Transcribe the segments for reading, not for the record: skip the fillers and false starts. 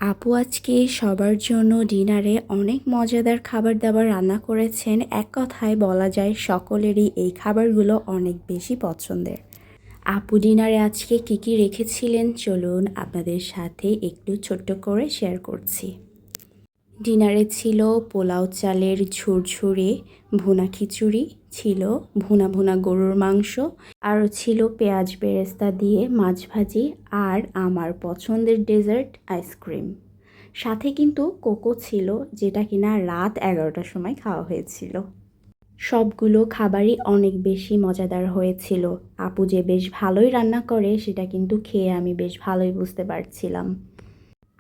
আপু আজকে সবার জন্য ডিনারে অনেক মজাদার খাবার-দাবার রান্না করেছেন। এক কথায় বলা যায় সকলেরই এই খাবারগুলো অনেক বেশি পছন্দের। আপু ডিনারে আজকে কী কী রেখেছিলেন চলুন আপনাদের সাথে একটু ছোট্ট করে শেয়ার করছি। ডিনারে ছিল পোলাও চালের ঝুরঝুরে ভুনা খিচুড়ি, ছিল ভুনা ভুনা গরুর মাংস, আরও ছিল পেঁয়াজ বেরেস্তা দিয়ে মাছ ভাজি, আর আমার পছন্দের ডেজার্ট আইসক্রিম। সাথে কিন্তু কোকো ছিল, যেটা কিনা রাত 11টার সময় খাওয়া হয়েছিল। সবগুলো খাবারই অনেক বেশি মজাদার হয়েছিল। আপু যে বেশ ভালোই রান্না করে সেটা কিন্তু খেয়ে আমি বেশ ভালোই বুঝতে পারছিলাম।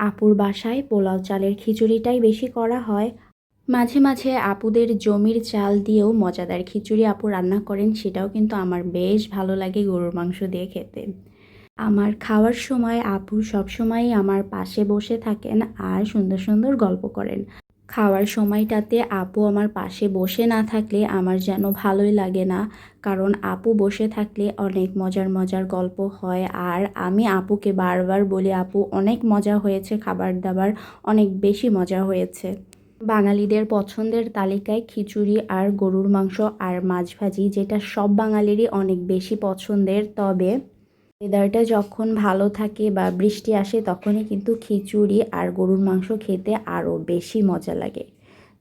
আপুর বাসায় পোলাও চালের খিচুড়িটাই বেশি করা হয়। মাঝে মাঝে আপুদের জমির চাল দিয়েও মজাদার খিচুড়ি আপু রান্না করেন, সেটাও কিন্তু আমার বেশ ভালো লাগে গরুর মাংস দিয়ে খেতে। আমার খাওয়ার সময় আপু সবসময়ই আমার পাশে বসে থাকেন আর সুন্দর সুন্দর গল্প করেন। খাওয়ার সময়টাতে আপু আমার পাশে বসে না থাকলে আমার যেন ভালোই লাগে না, কারণ আপু বসে থাকলে অনেক মজার মজার গল্প হয়। আর আমি আপুকে বারবার বলি, আপু অনেক মজা হয়েছে, খাবার দাবার অনেক বেশি মজা হয়েছে। বাঙালিদের পছন্দের তালিকায় খিচুড়ি আর গরুর মাংস আর মাছ ভাজি, যেটা সব বাঙালিরই অনেক বেশি পছন্দের। তবে ওয়েদারটা যখন ভালো থাকে বা বৃষ্টি আসে তখনই কিন্তু খিচুড়ি আর গরুর মাংস খেতে আরও বেশি মজা লাগে।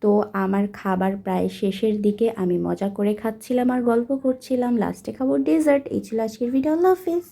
তো আমার খাবার প্রায় শেষের দিকে, আমি মজা করে খাচ্ছিলাম আর গল্প করছিলাম, লাস্টে খাবো ডেজার্ট। এই ছিল আজকের ভিডিও। আল্লাহ হাফিজ।